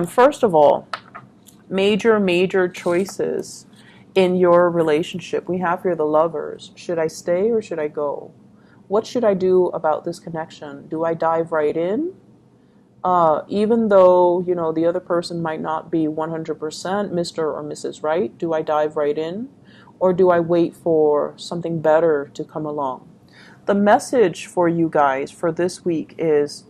First of all, major choices in your relationship. We have here the lovers. Should I stay or should I go? What should I do about this connection? Do I dive right in? Even though, the other person might not be 100% Mr. or Mrs. Right, do I dive right in? Or do I wait for something better to come along? The message for you guys for this week is,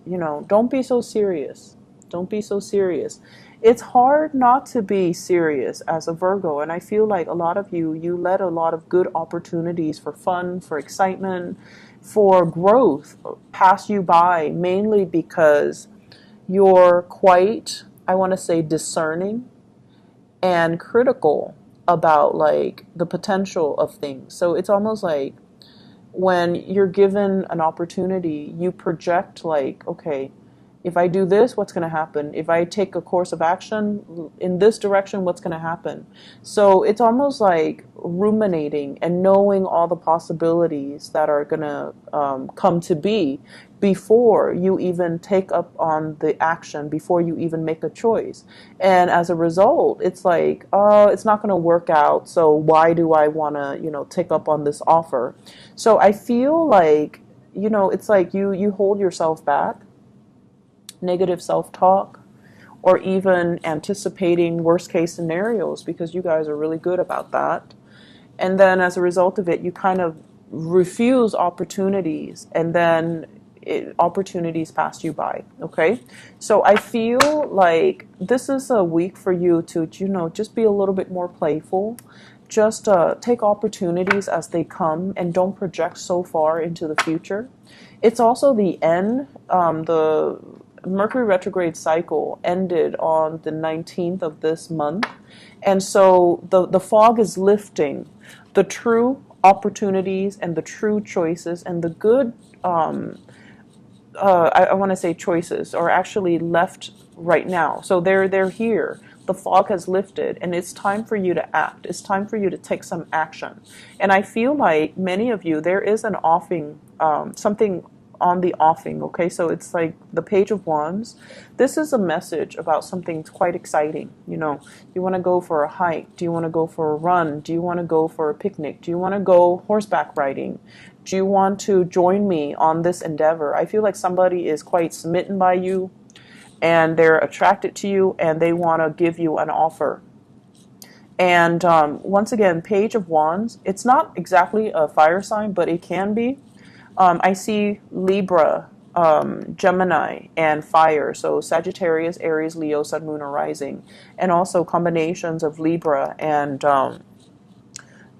don't be so serious. Don't be so serious. It's hard not to be serious as a Virgo, and I feel like a lot of you let a lot of good opportunities for fun, for excitement, for growth pass you by, mainly because you're quite, I want to say, discerning and critical about like the potential of things. So it's almost like when you're given an opportunity, you project like, okay, if I do this, what's going to happen? If I take a course of action in this direction, what's going to happen? So it's almost like ruminating and knowing all the possibilities that are going to come to be before you even take up on the action, before you even make a choice. And as a result, it's like, oh, it's not going to work out. So why do I want to, take up on this offer? So I feel like, it's like you hold yourself back, negative self-talk, or even anticipating worst case scenarios, because you guys are really good about that. And then as a result of it, you kind of refuse opportunities, and then opportunities pass you by. Okay, so I feel like this is a week for you to, just be a little bit more playful. Just take opportunities as they come and don't project so far into the future. It's also the end. The Mercury retrograde cycle ended on the 19th of this month. And so the fog is lifting. The true opportunities and the true choices and the good, I want to say choices, are actually left right now. So they're here. The fog has lifted, and it's time for you to act. It's time for you to take some action. And I feel like many of you, there is an offing, something on the offing. Okay, so it's like the Page of Wands. This is a message about something quite exciting. You want to go for a hike? Do you want to go for a run? Do you want to go for a picnic? Do you want to go horseback riding? Do you want to join me on this endeavor? I feel like somebody is quite smitten by you, and they're attracted to you, and they want to give you an offer. And once again, Page of Wands, it's not exactly a fire sign, but it can be. I see Libra, Gemini, and fire. So Sagittarius, Aries, Leo, Sun, Moon, or Rising. And also combinations of Libra and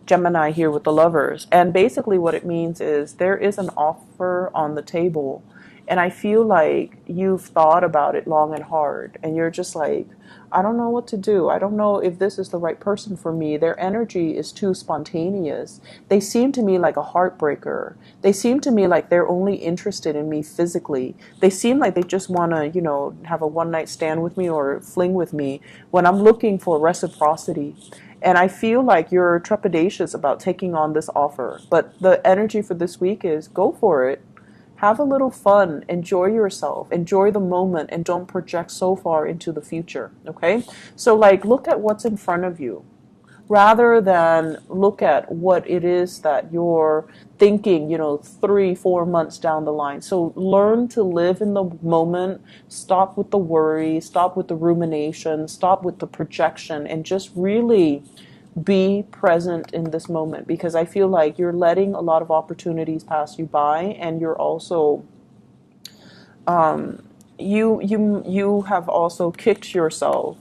Gemini here with the lovers. And basically what it means is there is an offer on the table. And I feel like you've thought about it long and hard. And you're just like, I don't know what to do. I don't know if this is the right person for me. Their energy is too spontaneous. They seem to me like a heartbreaker. They seem to me like they're only interested in me physically. They seem like they just want to, have a one-night stand with me or fling with me when I'm looking for reciprocity. And I feel like you're trepidatious about taking on this offer. But the energy for this week is go for it. Have a little fun, enjoy yourself, enjoy the moment, and don't project so far into the future, okay? So like, look at what's in front of you rather than look at what it is that you're thinking, 3-4 months down the line. So learn to live in the moment, stop with the worry, stop with the rumination, stop with the projection, and just really be present in this moment, because I feel like you're letting a lot of opportunities pass you by, and you're also you have also kicked yourself,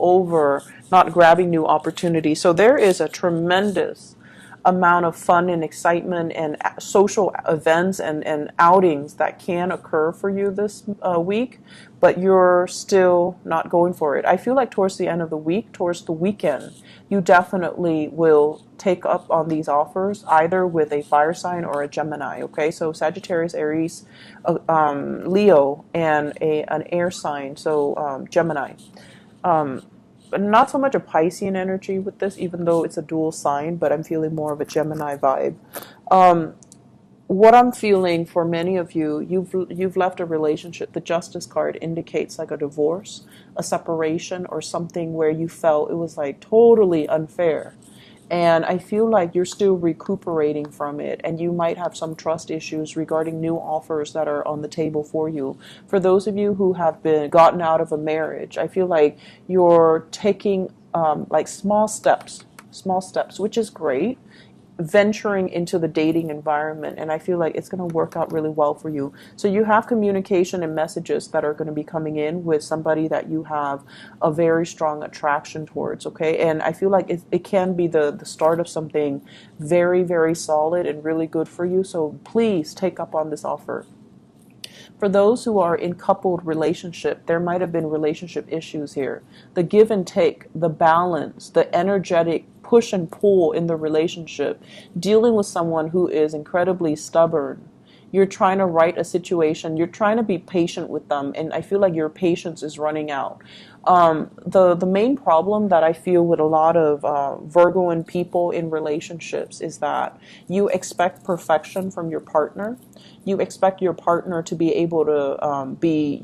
over not grabbing new opportunities. So there is a tremendous amount of fun and excitement and social events and outings that can occur for you this week, but you're still not going for it. I feel like towards the end of the week, towards the weekend, you definitely will take up on these offers, either with a fire sign or a Gemini. Okay, so Sagittarius, Aries, Leo, and an air sign, so Gemini. But not so much a Piscean energy with this, even though it's a dual sign, but I'm feeling more of a Gemini vibe. what I'm feeling for many of you, you've left a relationship. The Justice card indicates like a divorce, a separation, or something where you felt it was like totally unfair. And I feel like you're still recuperating from it, and you might have some trust issues regarding new offers that are on the table for you. For those of you who have been gotten out of a marriage, I feel like you're taking like small steps, which is great, venturing into the dating environment, and I feel like it's going to work out really well for you. So you have communication and messages that are going to be coming in with somebody that you have a very strong attraction towards, okay? And I feel like it can be the start of something very, very solid and really good for you. So please take up on this offer. For those who are in coupled relationship, there might have been relationship issues here. The give and take, the balance, the energetic push and pull in the relationship, dealing with someone who is incredibly stubborn. You're trying to right a situation. You're trying to be patient with them, and I feel like your patience is running out. The main problem that I feel with a lot of Virgoan people in relationships is that you expect perfection from your partner. You expect your partner to be able to be,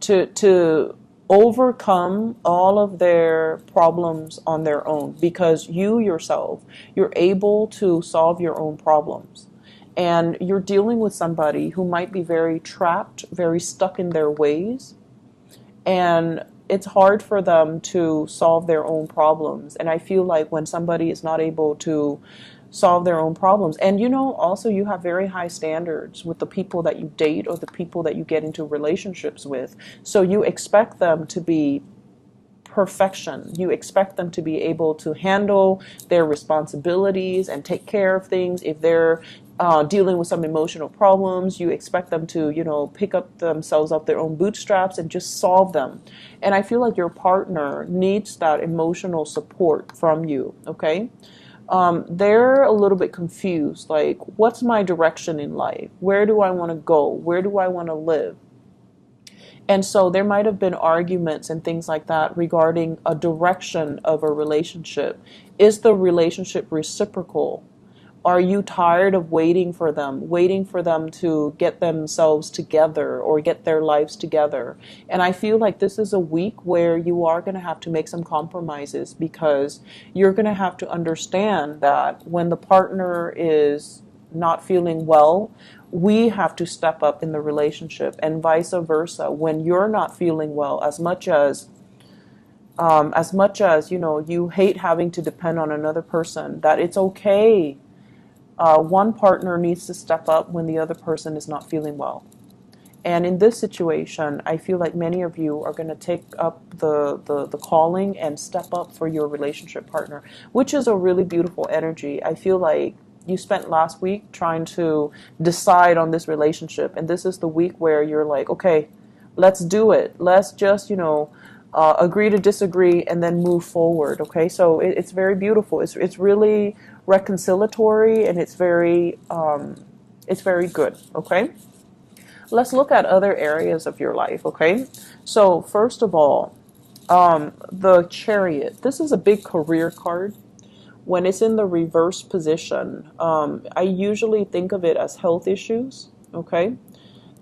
to overcome all of their problems on their own, because you yourself, you're able to solve your own problems. And you're dealing with somebody who might be very trapped, very stuck in their ways, and it's hard for them to solve their own problems. And I feel like when somebody is not able to solve their own problems, and also you have very high standards with the people that you date or the people that you get into relationships with, so you expect them to be perfection. You expect them to be able to handle their responsibilities and take care of things. If they're dealing with some emotional problems, you expect them to, pick up themselves up their own bootstraps and just solve them. And I feel like your partner needs that emotional support from you, okay? They're a little bit confused, like, what's my direction in life? Where do I want to go? Where do I want to live? And so there might have been arguments and things like that regarding a direction of a relationship. Is the relationship reciprocal? Are you tired of waiting for them to get themselves together or get their lives together? And I feel like this is a week where you are going to have to make some compromises, because you're going to have to understand that when the partner is not feeling well, we have to step up in the relationship, and vice versa. When you're not feeling well, as much as you hate having to depend on another person, that it's okay. One partner needs to step up when the other person is not feeling well. And in this situation, I feel like many of you are going to take up the calling and step up for your relationship partner, which is a really beautiful energy. I feel like you spent last week trying to decide on this relationship, and this is the week where you're like, okay, let's do it. Let's just, agree to disagree and then move forward. Okay, so it's very beautiful. It's really reconciliatory, and it's very good. Okay, let's look at other areas of your life. Okay, so first of all, the Chariot. This is a big career card. When it's in the reverse position, I usually think of it as health issues. Okay.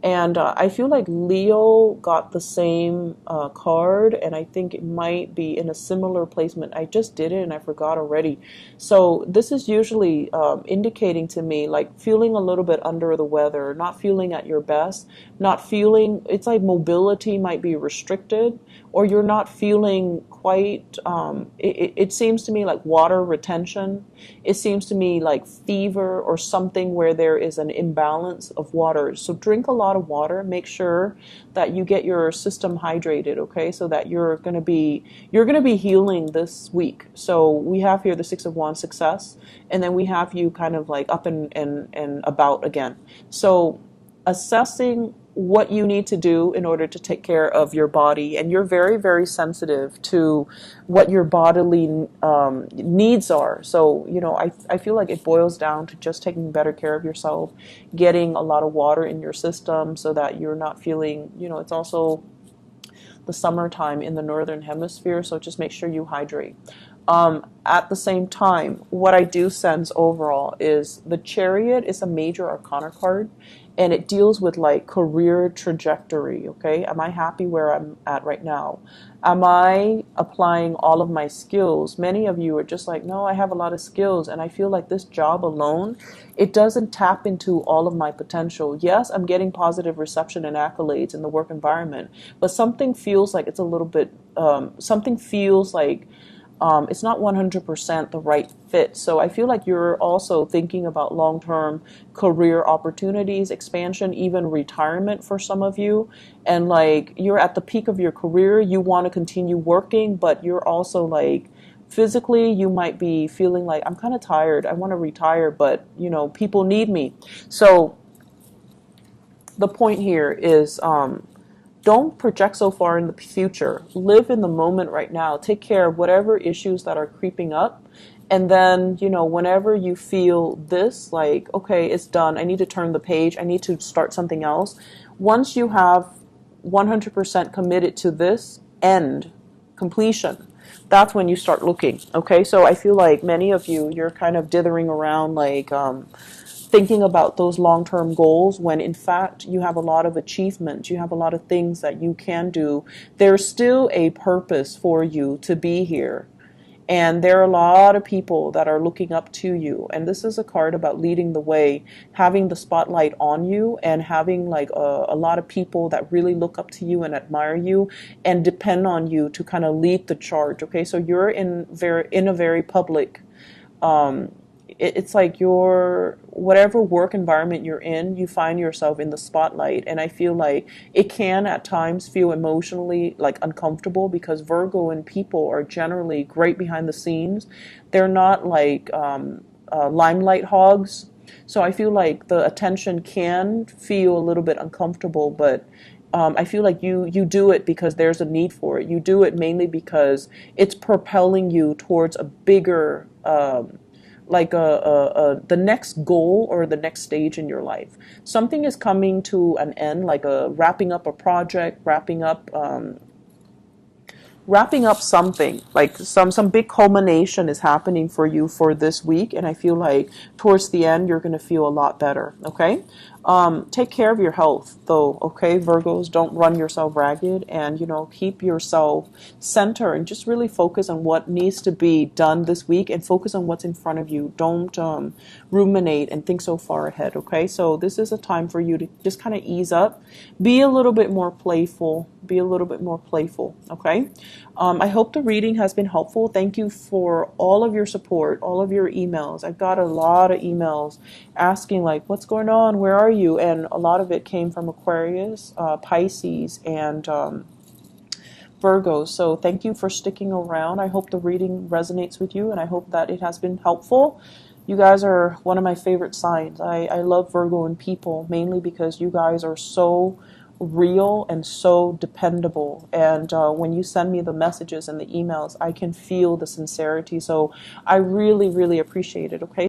And I feel like Leo got the same card, and I think it might be in a similar placement. I just did it and I forgot already. So this is usually indicating to me like feeling a little bit under the weather, not feeling at your best, not feeling, it's like mobility might be restricted, or you're not feeling quite, it seems to me like water retention. It seems to me like fever or something where there is an imbalance of water. So drink a lot of water. Make sure that you get your system hydrated, okay? So that you're going to be healing this week. So we have here the Six of Wands, success, and then we have you kind of like up and about again. So assessing what you need to do in order to take care of your body, and you're very, very sensitive to what your bodily needs are. So, I feel like it boils down to just taking better care of yourself, getting a lot of water in your system so that you're not feeling, it's also the summertime in the northern hemisphere, so just make sure you hydrate. At the same time, what I do sense overall is the Chariot is a major arcana card, and it deals with like career trajectory. Okay, am I happy where I'm at right now? Am I applying all of my skills? Many of you are just like, no, I have a lot of skills, and I feel like this job alone, it doesn't tap into all of my potential. Yes, I'm getting positive reception and accolades in the work environment, but something feels like it's a little bit, something feels like it's not 100% the right fit. So I feel like you're also thinking about long-term career opportunities, expansion, even retirement for some of you. And like you're at the peak of your career, you want to continue working, but you're also like physically you might be feeling like I'm kind of tired. I want to retire, but you know, people need me. So the point here is don't project so far in the future. Live in the moment right now. Take care of whatever issues that are creeping up. And then, you know, whenever you feel this, like, okay, it's done. I need to turn the page. I need to start something else. Once you have 100% committed to this end, completion, that's when you start looking. Okay, so I feel like many of you, you're kind of dithering around like, thinking about those long-term goals when in fact you have a lot of achievements, you have a lot of things that you can do. There's still a purpose for you to be here. And there are a lot of people that are looking up to you. And this is a card about leading the way, having the spotlight on you, and having like a lot of people that really look up to you and admire you and depend on you to kind of lead the charge. Okay, so you're in a very public it's like your whatever work environment you're in, you find yourself in the spotlight. And I feel like it can at times feel emotionally like uncomfortable because Virgo and people are generally great behind the scenes. They're not like limelight hogs. So I feel like the attention can feel a little bit uncomfortable, but I feel like you do it because there's a need for it. You do it mainly because it's propelling you towards a bigger like the next goal or the next stage in your life. Something is coming to an end, like wrapping up a project, wrapping up something, like some big culmination is happening for you for this week, and I feel like towards the end you're going to feel a lot better. Okay, take care of your health though. Okay, Virgos, don't run yourself ragged, and you know, keep yourself centered and just really focus on what needs to be done this week and focus on what's in front of you. Don't ruminate and think so far ahead. Okay, so this is a time for you to just kind of ease up, be a little bit more playful, okay. I hope the reading has been helpful. Thank you for all of your support, all of your emails. I've got a lot of emails asking like, what's going on? Where are you? And a lot of it came from Aquarius, Pisces, and Virgo. So thank you for sticking around. I hope the reading resonates with you, and I hope that it has been helpful. You guys are one of my favorite signs. I love Virgo and people mainly because you guys are so real and so dependable, and when you send me the messages and the emails, I can feel the sincerity, so I really appreciate it. Okay.